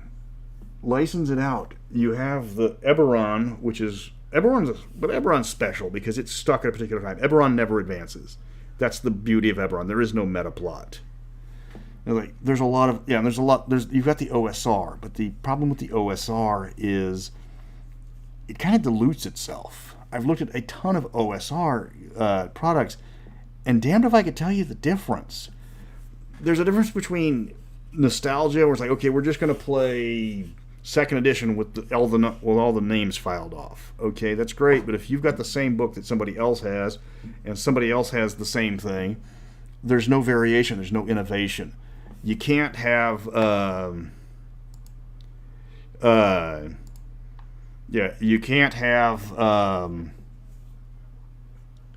license it out. You have the Eberron, which is Eberron's special because it's stuck at a particular time. Eberron never advances. That's the beauty of Eberron. There is no meta plot. Like, you've got the OSR, but the problem with the OSR is it kind of dilutes itself. I've looked at a ton of OSR products, and damned if I could tell you the difference. There's a difference between nostalgia, where it's like, okay, we're just going to play second edition with all the names filed off. Okay, that's great, but if you've got the same book that somebody else has, and somebody else has the same thing, there's no variation, there's no innovation. You can't have you can't have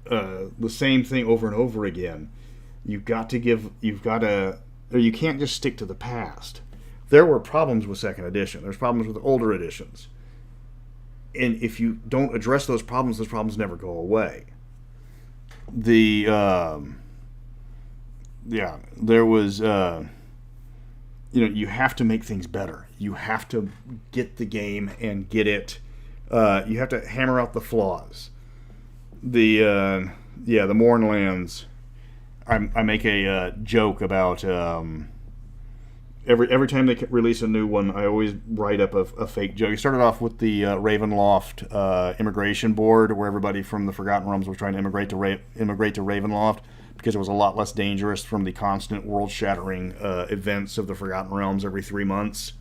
the same thing over and over again. You can't just stick to the past. There were problems with second edition. There's problems with older editions. And if you don't address those problems never go away. There was, you have to make things better. you have to get the game and get it. You have to hammer out the flaws. The Mournlands. I make a joke about every time they release a new one, I always write up a fake joke. It started off with the Ravenloft immigration board, where everybody from the Forgotten Realms was trying to immigrate to Ravenloft because it was a lot less dangerous from the constant world-shattering events of the Forgotten Realms every 3 months.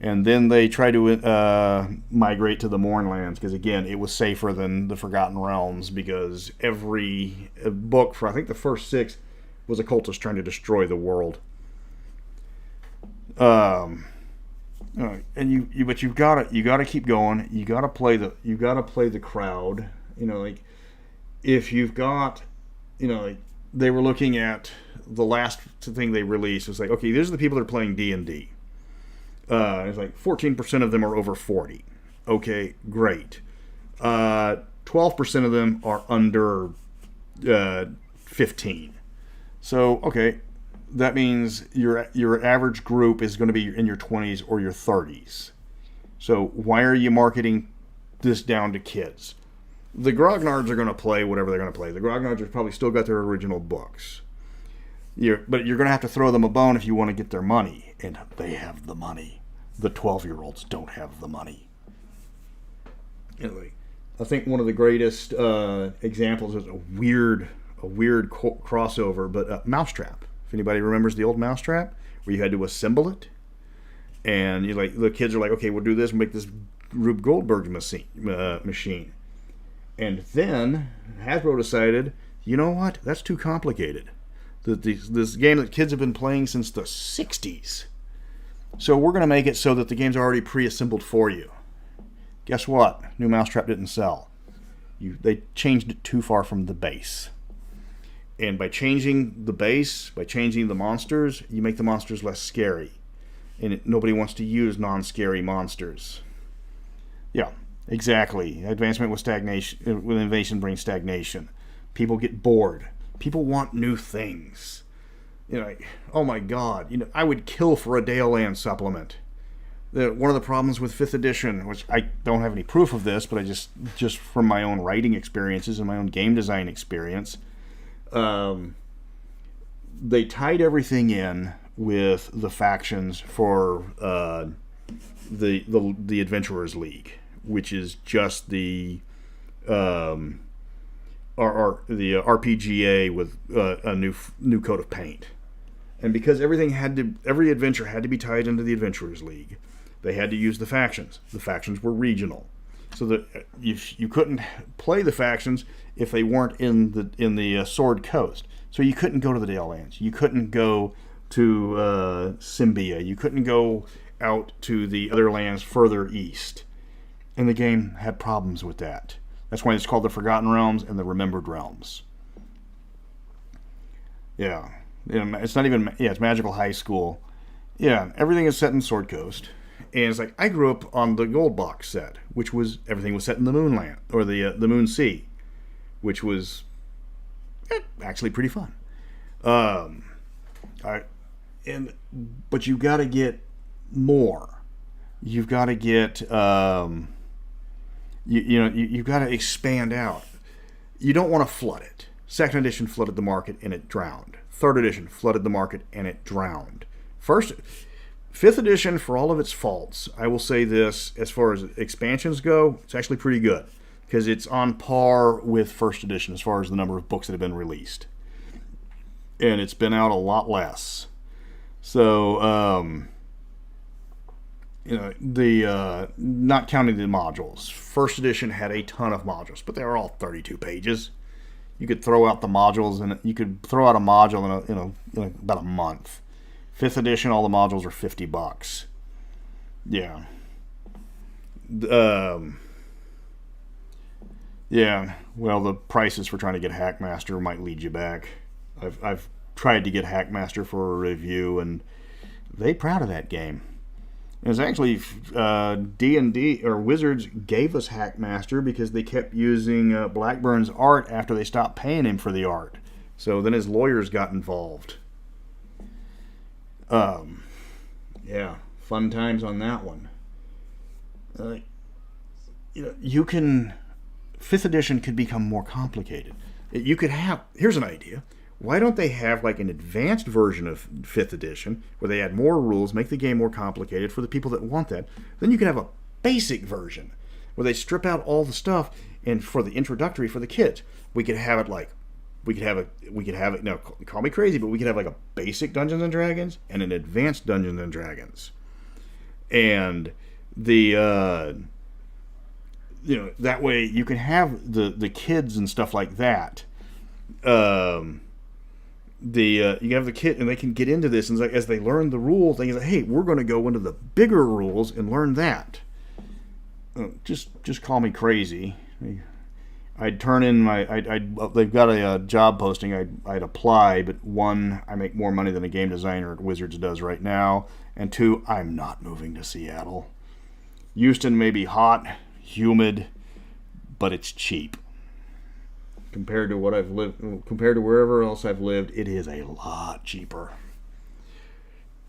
And then they tried to migrate to the Mournlands because, again, it was safer than the Forgotten Realms, because every book for, I think, the first 6 was a cultist trying to destroy the world. And but you've got to keep going. You got to play the crowd. Like if you've got, like they were looking at the last thing they released. It was like, okay, these are the people that are playing D&D. It's like 14% of them are over 40. Okay, great. 12% of them are under 15. So, okay, that means your average group is going to be in your 20s or your 30s. So why are you marketing this down to kids? The grognards are going to play whatever they're going to play. The grognards have probably still got their original books. But you're going to have to throw them a bone if you want to get their money. And they have the money. The 12-year-olds don't have the money. Anyway, I think one of the greatest examples is a weird crossover, but Mousetrap. If anybody remembers the old Mousetrap, where you had to assemble it, and the kids are like, okay, we'll do this, we'll make this Rube Goldberg machine. And then Hasbro decided, you know what? That's too complicated. This game that kids have been playing since the 60s. So we're going to make it so that the game's already pre-assembled for you. Guess what? New Mousetrap didn't sell. They changed it too far from the base. And by changing the base, by changing the monsters, you make the monsters less scary. And nobody wants to use non-scary monsters. Yeah, exactly. Advancement with stagnation, with innovation brings stagnation. People get bored. People want new things. Oh my God, I would kill for a Daleland supplement. One of the problems with 5th edition, which I don't have any proof of this, but I just from my own writing experiences and my own game design experience, they tied everything in with the factions for the Adventurers League, which is just the RPGA with a new coat of paint. And because every adventure had to be tied into the Adventurers League, they had to use the factions. The factions were regional, so that you couldn't play the factions if they weren't in the Sword Coast. So you couldn't go to the Dalelands. You couldn't go to Symbia. You couldn't go out to the other lands further east. And the game had problems with that. That's why it's called the Forgotten Realms and the Remembered Realms. Yeah. It's not even, it's Magical High School. Yeah, everything is set in Sword Coast. And it's like, I grew up on the Gold Box set, which was, everything was set in the Moonland, or the Moon Sea, which was actually pretty fun. But you got to get more. You've got to get, you've got to expand out. You don't want to flood it. Second edition flooded the market and it drowned. Third edition flooded the market and it drowned. Fifth edition, for all of its faults, I will say this, as far as expansions go, it's actually pretty good, because it's on par with first edition as far as the number of books that have been released. And it's been out a lot less. So, not counting the modules. First edition had a ton of modules, but they were all 32 pages. You could throw out the modules, and you could throw out a module in about a month. Fifth edition, all the modules are $50. Yeah. Yeah. Well, the prices for trying to get Hackmaster might lead you back. I've tried to get Hackmaster for a review, and they proud of that game. It was actually D&D, or Wizards, gave us Hackmaster because they kept using Blackburn's art after they stopped paying him for the art. So then his lawyers got involved. Yeah, fun times on that one. You can, 5th edition could become more complicated. You could have, here's an idea. Why don't they have like an advanced version of 5th edition where they add more rules, make the game more complicated for the people that want that? Then you could have a basic version where they strip out all the stuff, and for the introductory for the kids, we could have it like, now call me crazy, but we could have like a basic Dungeons and Dragons and an advanced Dungeons and Dragons. And the that way you can have the kids and stuff like that. You have the kid, and they can get into this, and as they learn the rules, they can say, "Hey, we're going to go into the bigger rules and learn that." Just call me crazy. I'd turn in they've got a job posting. I'd apply, but 1, I make more money than a game designer at Wizards does right now, and 2, I'm not moving to Seattle. Houston may be hot, humid, but it's cheap. Compared to what I've lived, compared to wherever else I've lived, it is a lot cheaper.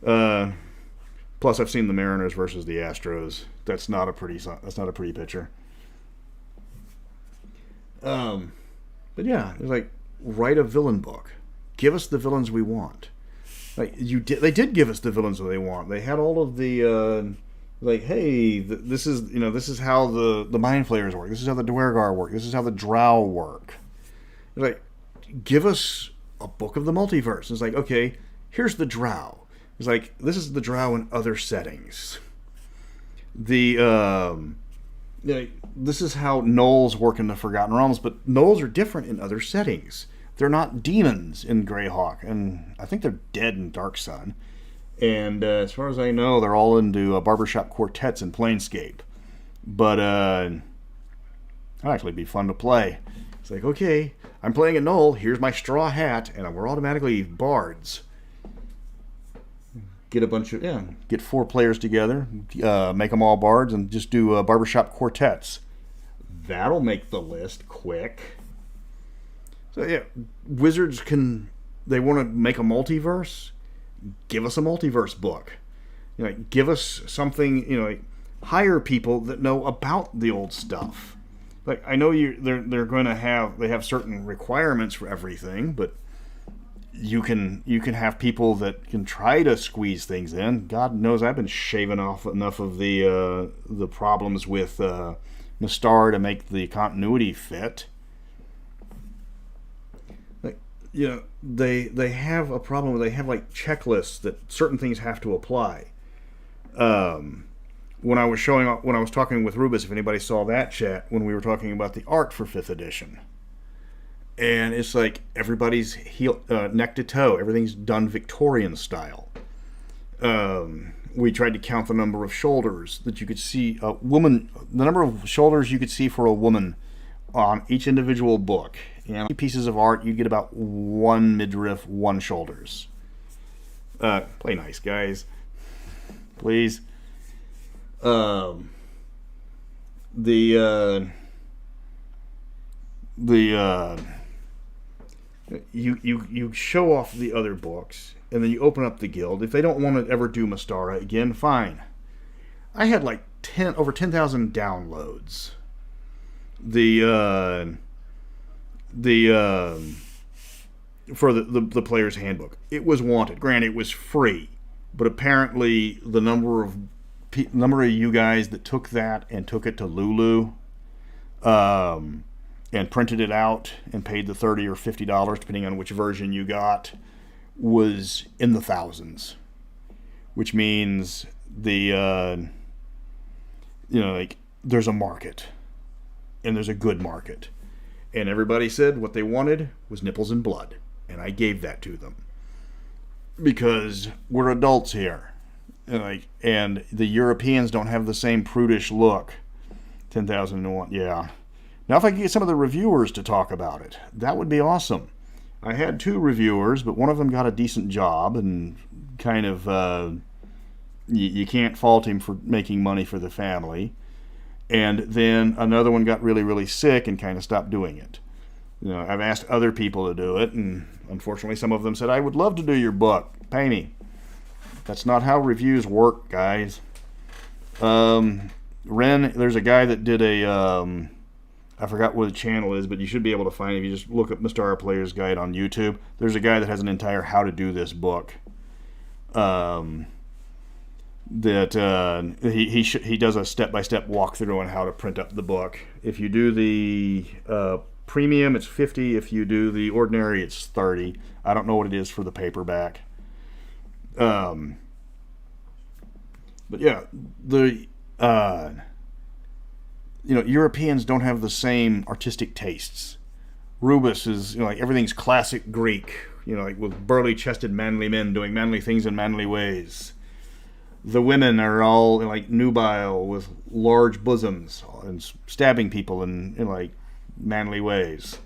Plus, I've seen the Mariners versus the Astros. That's not a pretty picture. But yeah, it's like, write a villain book. Give us the villains we want. Like they did give us the villains that they want. They had all of the this is how the Mind Flayers work. This is how the Dwergar work. This is how the Drow work. Like, give us a book of the multiverse. It's like, okay, here's the Drow. It's like, this is the Drow in other settings. This is how gnolls work in the Forgotten Realms, but gnolls are different in other settings. They're not demons in Greyhawk, and I think they're dead in Dark Sun. And as far as I know, they're all into barbershop quartets in Planescape. But that'd actually be fun to play. It's like, okay, I'm playing a gnoll, here's my straw hat, and we're automatically bards. Get 4 players together, make them all bards, and just do barbershop quartets. That'll make the list quick. So yeah, Wizards they want to make a multiverse? Give us a multiverse book. Give us something, hire people that know about the old stuff. Like, I know they're going to have certain requirements for everything, but you can have people that can try to squeeze things in. God knows I've been shaving off enough of the problems with Mystar to make the continuity fit. They have a problem where they have like checklists that certain things have to apply. When I was talking with Rubus, if anybody saw that chat, when we were talking about the art for 5th edition. And it's like everybody's neck to toe. Everything's done Victorian style. We tried to count the number of shoulders that you could see the number of shoulders you could see for a woman on each individual book. And pieces of art, you get about 1 midriff, 1 shoulders. Play nice, guys. Please. You show off the other books, and then you open up the guild. If they don't want to ever do Mystara again, fine. I had like over 10,000 downloads. For the player's handbook. It was wanted. Granted, it was free, but apparently the number of you guys that took that and took it to Lulu, and printed it out and paid the $30 or $50 depending on which version you got, was in the thousands. Which means there's a market, and there's a good market. And everybody said what they wanted was nipples and blood. And I gave that to them. Because we're adults here. And the Europeans don't have the same prudish look. 10,001, yeah. Now if I could get some of the reviewers to talk about it, that would be awesome. I had 2 reviewers, but one of them got a decent job, and kind of, you can't fault him for making money for the family. And then another one got really, really sick and kind of stopped doing it. I've asked other people to do it, and unfortunately some of them said, I would love to do your book. Pay me. That's not how reviews work, guys. Ren, there's a guy that did I forgot what the channel is, but you should be able to find it if you just look up Mr. R Player's Guide on YouTube. There's a guy that has an entire how to do this book. He does a step-by-step walkthrough on how to print up the book. If you do the premium, it's $50. If you do the ordinary, it's $30. I don't know what it is for the paperback. But yeah, Europeans don't have the same artistic tastes. Rubus is, like, everything's classic Greek, like with burly-chested manly men doing manly things in manly ways. The women are all like nubile with large bosoms and stabbing people in like manly ways.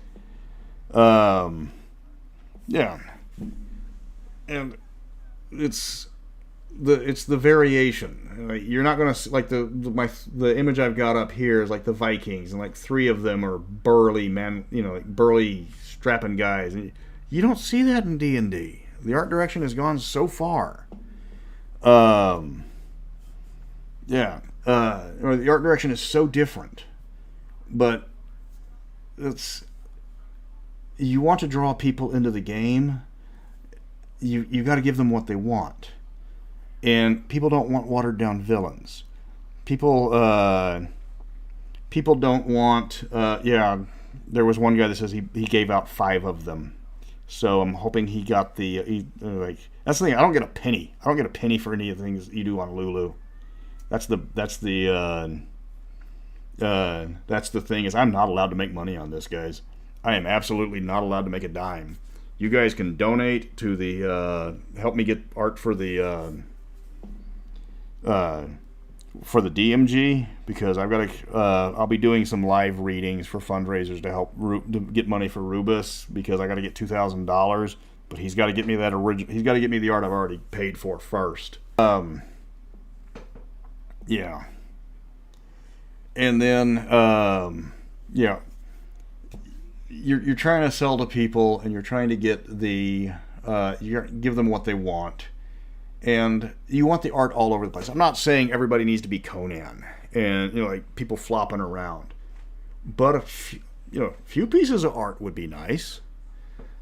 Yeah, and it's the variation. Like, you're not gonna like the image I've got up here is like the Vikings, and like 3 of them are burly men, like burly strapping guys. And you don't see that in D&D. The art direction has gone so far. The art direction is so different, but you want to draw people into the game. You got to give them what they want, and people don't want watered down villains. People don't want. There was one guy that says he gave out 5 of them. So I'm hoping he got that's the thing. I don't get a penny. I don't get a penny for any of the things you do on Lulu. That's the thing, is I'm not allowed to make money on this, guys. I am absolutely not allowed to make a dime. You guys can donate to the help me get art for the DMG, because I've got to. I'll be doing some live readings for fundraisers to help to get money for Rubus, because I got to get $2,000. But he's got to get me that original. He's got to get me the art I've already paid for first. Yeah. And then you're trying to sell to people, and you're trying to get give them what they want. And you want the art all over the place. I'm not saying everybody needs to be Conan and like people flopping around, but a few pieces of art would be nice.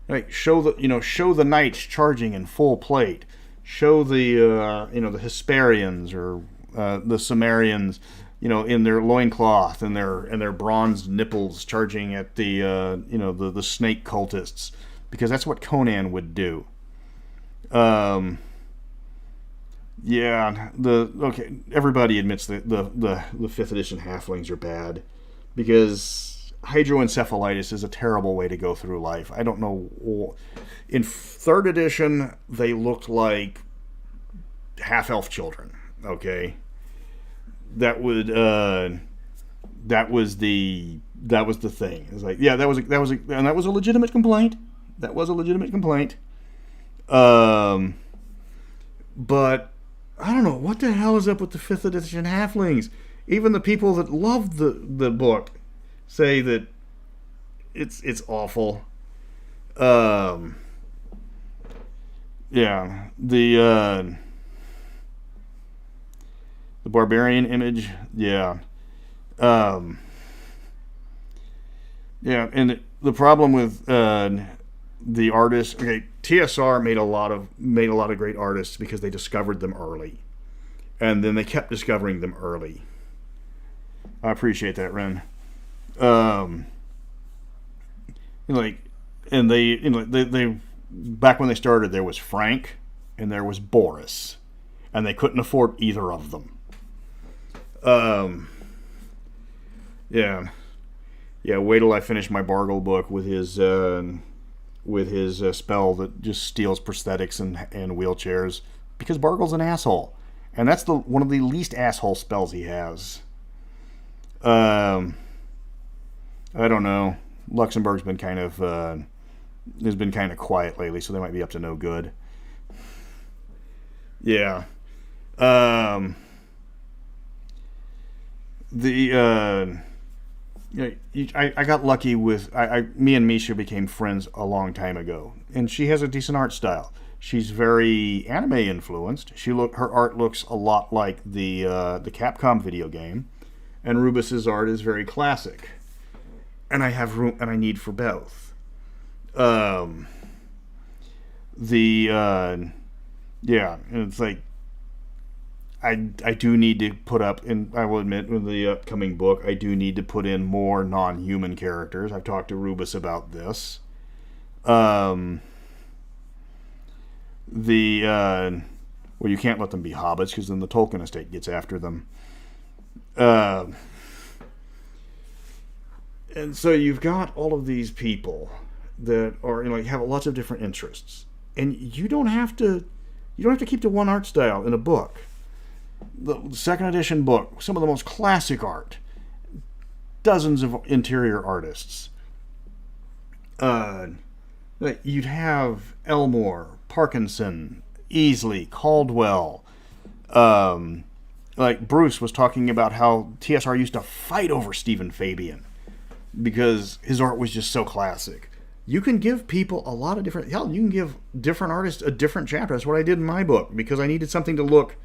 Like show the knights charging in full plate. Show the the Hesperians or the Sumerians, in their loincloth and their bronzed nipples charging at the the snake cultists, because that's what Conan would do. Yeah, everybody admits that the 5th edition halflings are bad, because hydroencephalitis is a terrible way to go through life. I don't know. In 3rd edition, they looked like half-elf children. Okay, that was the thing. It's like, yeah, that was a legitimate complaint. That was a legitimate complaint. But I don't know what the hell is up with the 5th edition halflings. Even the people that loved the book say that it's awful. Yeah, the barbarian image, yeah. Yeah, and the problem with the artists, okay, TSR made a lot of great artists because they discovered them early, and then they kept discovering them early. I appreciate that, Ren. They back when they started, there was Frank and there was Boris, and they couldn't afford either of them. Yeah. Wait till I finish my Bargle book with his spell that just steals prosthetics and wheelchairs, because Bargle's an asshole, and that's one of the least asshole spells he has. I don't know. Luxembourg's been kind of has been kind of quiet lately, so they might be up to no good. Yeah. I got lucky with me and Misha became friends a long time ago, and she has a decent art style. She's very anime influenced. Her art looks a lot like the Capcom video game, and Rubus's art is very classic. And I have room, and I need for both. Yeah, it's like I do need to put up, and I will admit, with the upcoming book, I do need to put in more non-human characters. I've talked to Rubus about this. Well, you can't let them be hobbits because then the Tolkien estate gets after them. And so you've got all of these people that are, have lots of different interests, and you don't have to keep to one art style in a book. The second edition book, some of the most classic art, dozens of interior artists. You'd have Elmore, Parkinson, Easley, Caldwell. Bruce was talking about how TSR used to fight over Stephen Fabian because his art was just so classic. You can give people a lot of different... Hell, you can give different artists a different chapter. That's what I did in my book, because I needed something to look...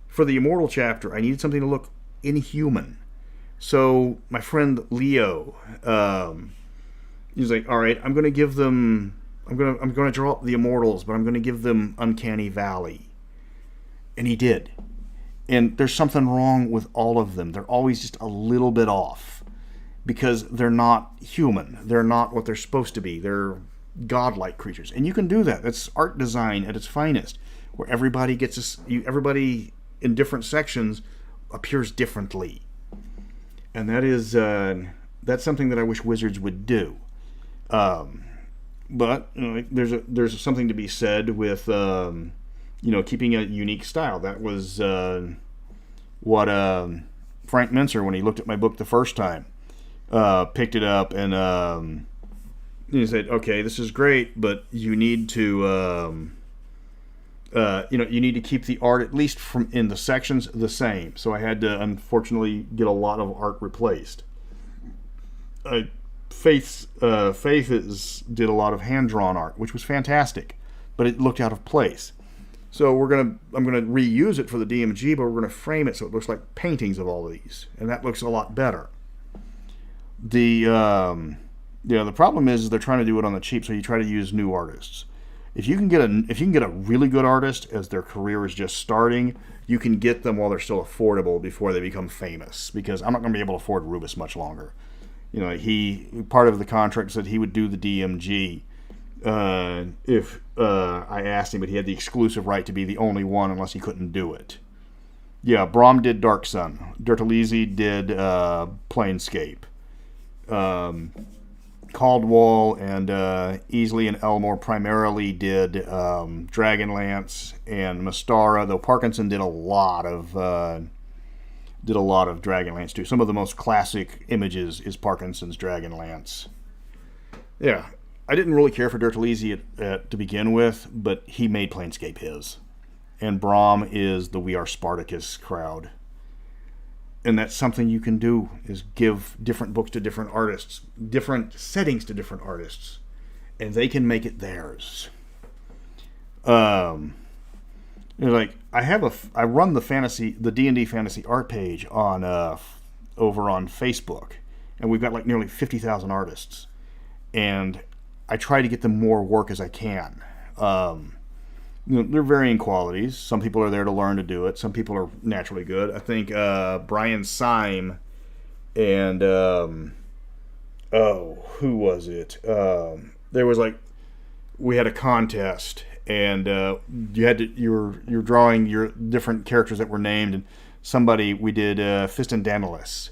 For the Immortal chapter, I needed something to look inhuman. So my friend Leo, he's like, all right, I'm going to give them... I'm going to draw up the Immortals, but I'm going to give them Uncanny Valley. And he did. And there's something wrong with all of them. They're always just a little bit off. Because they're not human. They're not what they're supposed to be. They're godlike creatures. And you can do that. That's art design at its finest. Where everybody everybody in different sections appears differently. And that is that's something that I wish Wizards would do. But there's something to be said with keeping a unique style. That was what Frank Mincer, when he looked at my book the first time, picked it up and he said, "Okay, this is great, but you need to you need to keep the art, at least from in the sections, the same." So I had to, unfortunately, get a lot of art replaced. Faith did a lot of hand-drawn art, which was fantastic, but it looked out of place. So I'm gonna reuse it for the DMG, but we're gonna frame it so it looks like paintings of all of these, and that looks a lot better. The problem is they're trying to do it on the cheap, so you try to use new artists. If you can get a really good artist as their career is just starting, you can get them while they're still affordable before they become famous. Because I'm not going to be able to afford Rubus much longer. Part of the contract said he would do the DMG if I asked him, but he had the exclusive right to be the only one unless he couldn't do it. Yeah, Brom did Dark Sun. Dirtalizzi did Planescape. Caldwell and Easley and Elmore primarily did Dragonlance and Mystara, though Parkinson did a lot of Dragonlance too. Some of the most classic images is Parkinson's Dragonlance. Yeah, I didn't really care for Dirtalizzi to begin with, but he made Planescape his. And Brom is the We Are Spartacus crowd. And that's something you can do, is give different books to different artists, different settings to different artists, and they can make it theirs. I run the D&D fantasy art page on over on Facebook, and we've got nearly 50,000 artists, and I try to get them more work as I can. They're varying qualities. Some people are there to learn to do it. Some people are naturally good. I think Brian Syme and who was it? We had a contest, and you were drawing your different characters that were named, and we did Fiston Danielis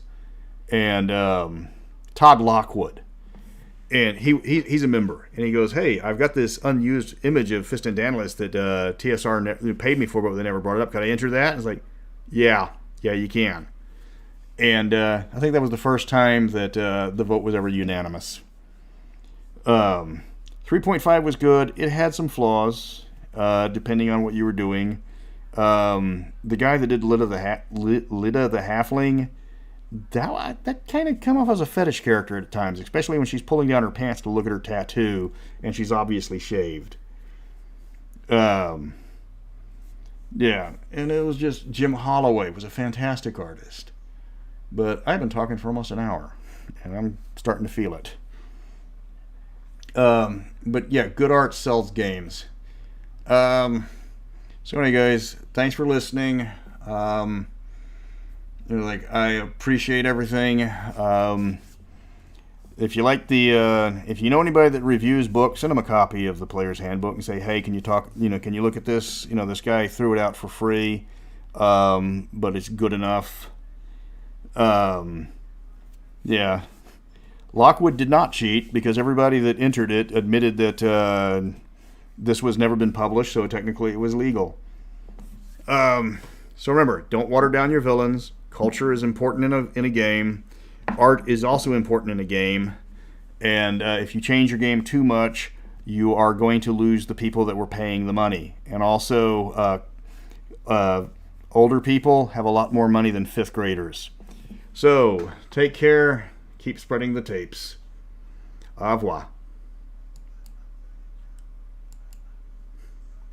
and Todd Lockwood. And he's a member, and he goes, "Hey, I've got this unused image of Fiston Danielis that TSR paid me for, but they never brought it up. Can I enter that?" And it's like, yeah, you can. And I think that was the first time that the vote was ever unanimous. 3.5 was good. It had some flaws, depending on what you were doing. The guy that did Lida the Halfling, that kind of come off as a fetish character at times, especially when she's pulling down her pants to look at her tattoo and she's obviously shaved. Um, yeah, and it was just Jim Holloway was a fantastic artist. But I've been talking for almost an hour, and I'm starting to feel it. But yeah, good art sells games. So anyway, guys, thanks for listening. I appreciate everything. If you like if you know anybody that reviews books, send them a copy of the Player's Handbook and say, hey, can you can you look at this? This guy threw it out for free, but it's good enough. Yeah. Lockwood did not cheat because everybody that entered it admitted that this was never been published, so technically it was legal. So remember, don't water down your villains. Culture is important in a game. Art is also important in a game. And if you change your game too much, you are going to lose the people that were paying the money. And also, older people have a lot more money than 5th graders. So, take care. Keep spreading the tapes. Au revoir.